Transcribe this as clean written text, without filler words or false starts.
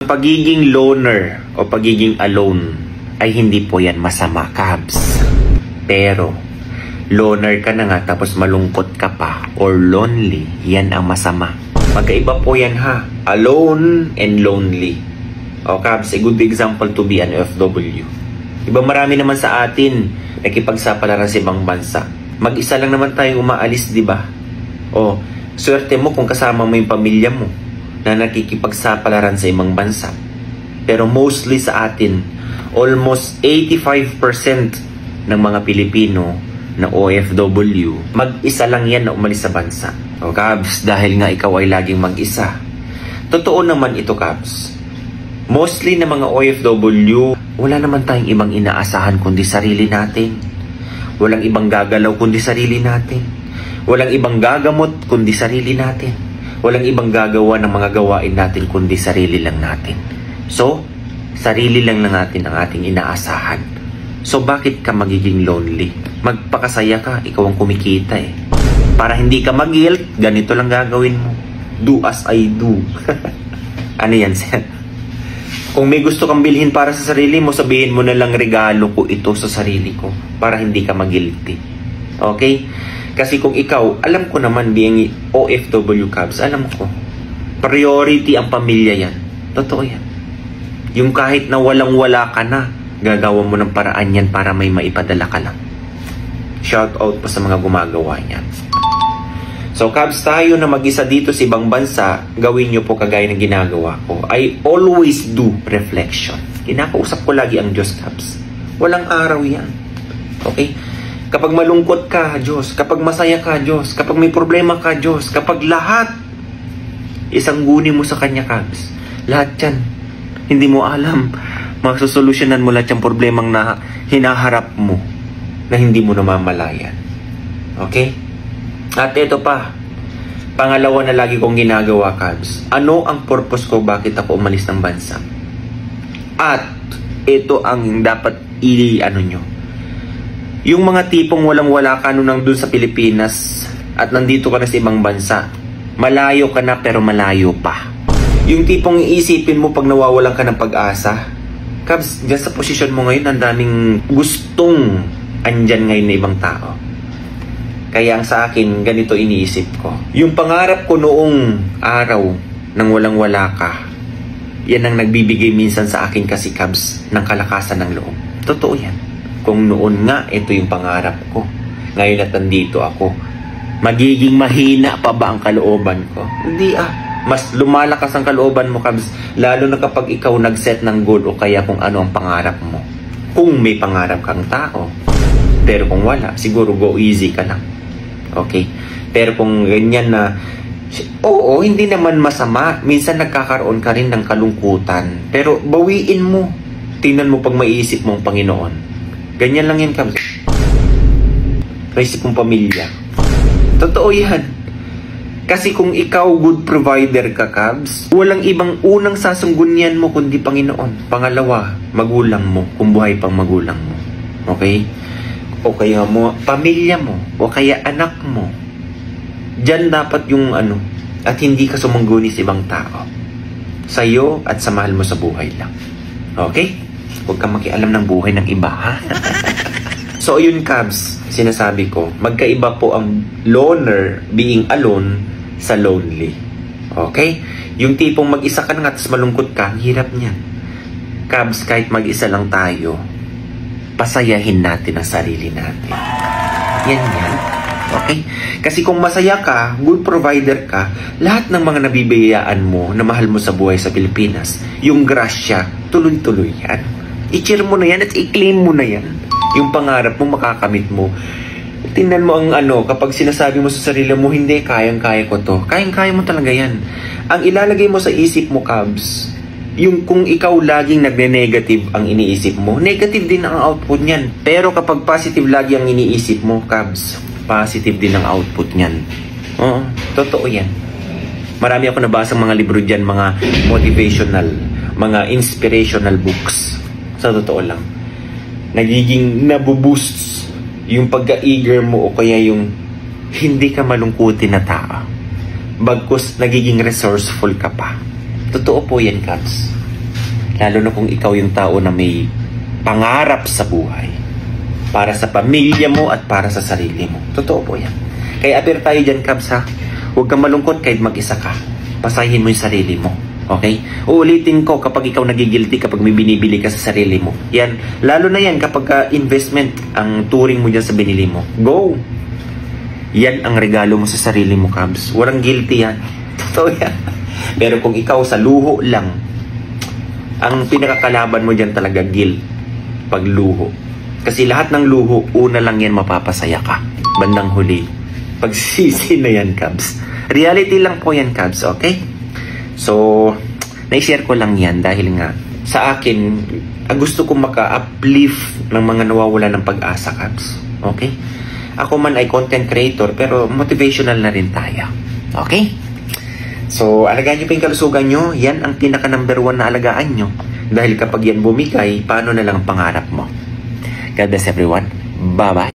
Pagiging loner o pagiging alone ay hindi po yan masama, Cubs. Pero, loner ka na nga tapos malungkot ka pa or lonely, yan ang masama. Magkaiba po yan ha. Alone and lonely. O Cubs, a good example to be an OFW. Iba marami naman sa atin nakipagsapalaran sa ibang bansa. Mag-isa lang naman tayo umaalis, di ba? O, swerte mo kung kasama mo yung pamilya mo na nakikipagsapalaran sa ibang bansa. Pero mostly sa atin, almost 85% ng mga Pilipino na OFW, mag-isa lang yan na umalis sa bansa. O Cubs, dahil nga ikaw ay laging mag-isa. Totoo naman ito, Cubs. Mostly na mga OFW, wala naman tayong ibang inaasahan kundi sarili natin. Walang ibang gagalaw kundi sarili natin. Walang ibang gagamot kundi sarili natin. Walang ibang gagawa ng mga gawain natin kundi sarili lang natin. So, sarili lang natin ang ating inaasahan. So, bakit ka magiging lonely? Magpakasaya ka, ikaw ang kumikita eh. Para hindi ka mag-guilt, ganito lang gagawin mo. Do as I do. Ano yan, sir? Kung may gusto kang bilhin para sa sarili mo, sabihin mo na lang, regalo ko ito sa sarili ko para hindi ka mag-guilty. Okay? Kasi kung ikaw, alam ko naman being OFW, Cubs, alam ko, priority ang pamilya yan. Totoo yan. Yung kahit na walang-wala ka na, gagawa mo ng paraan yan para may maipadala ka lang. Shout out po sa mga gumagawa niyan. So, Cubs, tayo na mag-isa dito sa ibang bansa, gawin nyo po kagaya ng ginagawa ko. I always do reflection. Kinakausap ko lagi ang Diyos, Cubs. Walang araw yan. Okay? Kapag malungkot ka, Diyos. Kapag masaya ka, Diyos. Kapag may problema ka, Diyos. Kapag lahat, isang guni mo sa Kanya, Cubs. Lahat yan. Hindi mo alam. Magsosolusyonan mo lahat yung problemang na hinaharap mo na hindi mo namamalayan. Okay? At ito pa, pangalawa na lagi kong ginagawa, Cubs. Ano ang purpose ko bakit ako umalis ng bansa? At ito ang dapat nyo. Yung mga tipong walang-wala ka nung dun sa Pilipinas at nandito ka na sa ibang bansa, malayo ka na pero malayo pa. Yung tipong iisipin mo pag nawawalan ka ng pag-asa, Cubs, dyan sa posisyon mo ngayon, ang daming gustong andyan ngayon na ibang tao. Kaya ang sa akin, ganito iniisip ko. Yung pangarap ko noong araw nang walang-wala ka, yan ang nagbibigay minsan sa akin kasi, Cubs, ng kalakasan ng loob. Totoo yan. Kung noon nga, ito yung pangarap ko. Ngayon at nandito ako. Magiging mahina pa ba ang kalooban ko? Hindi Mas lumalakas ang kalooban mo, Cubs, lalo na kapag ikaw nag-set ng goal o kaya kung ano ang pangarap mo. Kung may pangarap kang tao. Pero kung wala, siguro go easy ka lang. Okay? Pero kung ganyan na, oo, hindi naman masama. Minsan nagkakaroon ka rin ng kalungkutan. Pero bawiin mo. Tingnan mo pag maiisip mo ang Panginoon. Ganyan lang yan, Cubs. Naisip mong pamilya. Totoo yan. Kasi kung ikaw good provider ka, Cubs, walang ibang unang sasanggunian mo kundi Panginoon. Pangalawa, magulang mo, kung buhay pang magulang mo. Okay? O kaya mo, pamilya mo, o kaya anak mo. Diyan dapat yung at hindi ka sumangguni sa ibang tao. Sa'yo at sa mahal mo sa buhay lang. Okay? Huwag kang makialam ng buhay ng iba, ha? So, yun, Cubs, sinasabi ko, magkaiba po ang loner, being alone, sa lonely. Okay? Yung tipong mag-isa ka na nga, tapos malungkot ka, hirap niyan. Cubs, kahit mag-isa lang tayo, pasayahin natin ang sarili natin. Yan. Okay? Kasi kung masaya ka, good provider ka, lahat ng mga nabibigayaan mo na mahal mo sa buhay sa Pilipinas, yung grasya, tuloy-tuloy yan. I-cheer mo na yan at i-claim mo na yan. Yung pangarap mo, makakamit mo. Tingnan mo ang kapag sinasabi mo sa sarili mo, hindi, kayang-kaya ko to. Kayang-kaya mo talaga yan. Ang ilalagay mo sa isip mo, Cubs, yung kung ikaw laging nagne-negative ang iniisip mo, negative din ang output niyan. Pero kapag positive lagi ang iniisip mo, Cubs, positive din ang output niyan. Oo, totoo yan. Marami ako nabasang mga libro dyan, mga motivational, mga inspirational books. Sa totoo lang. Nagiging nabuboost yung pagka-eager mo o kaya yung hindi ka malungkutin na tao. Bagkus nagiging resourceful ka pa. Totoo po yan, Cubs. Lalo na kung ikaw yung tao na may pangarap sa buhay. Para sa pamilya mo at para sa sarili mo. Totoo po yan. Kaya appear tayo dyan, Cubs, ha? Huwag kang malungkot kahit mag-isa ka. Pasahin mo yung sarili mo. Okay? Uulitin ko kapag ikaw nagigilty kapag may binibili ka sa sarili mo. Yan. Lalo na yan kapag investment ang turing mo dyan sa binili mo. Go! Yan ang regalo mo sa sarili mo, Cubs. Walang guilty yan. Totoo yan. Pero kung ikaw sa luho lang, ang pinakakalaban mo dyan talaga guilt. Pagluho. Kasi lahat ng luho, una lang yan mapapasaya ka. Bandang huli. Pagsisi na yan, Cubs. Reality lang po yan, Cubs. Okay? So, na-share ko lang yan dahil nga sa akin, gusto ko maka-uplift ng mga nawawala ng pag-asa, Cubs. Okay? Ako man ay content creator pero motivational na rin tayo. Okay? So, alagaan nyo pa yung kalusugan nyo. Yan ang pinaka number 1 na alagaan nyo. Dahil kapag yan bumigay, paano na lang ang pangarap mo? God bless everyone. Bye-bye.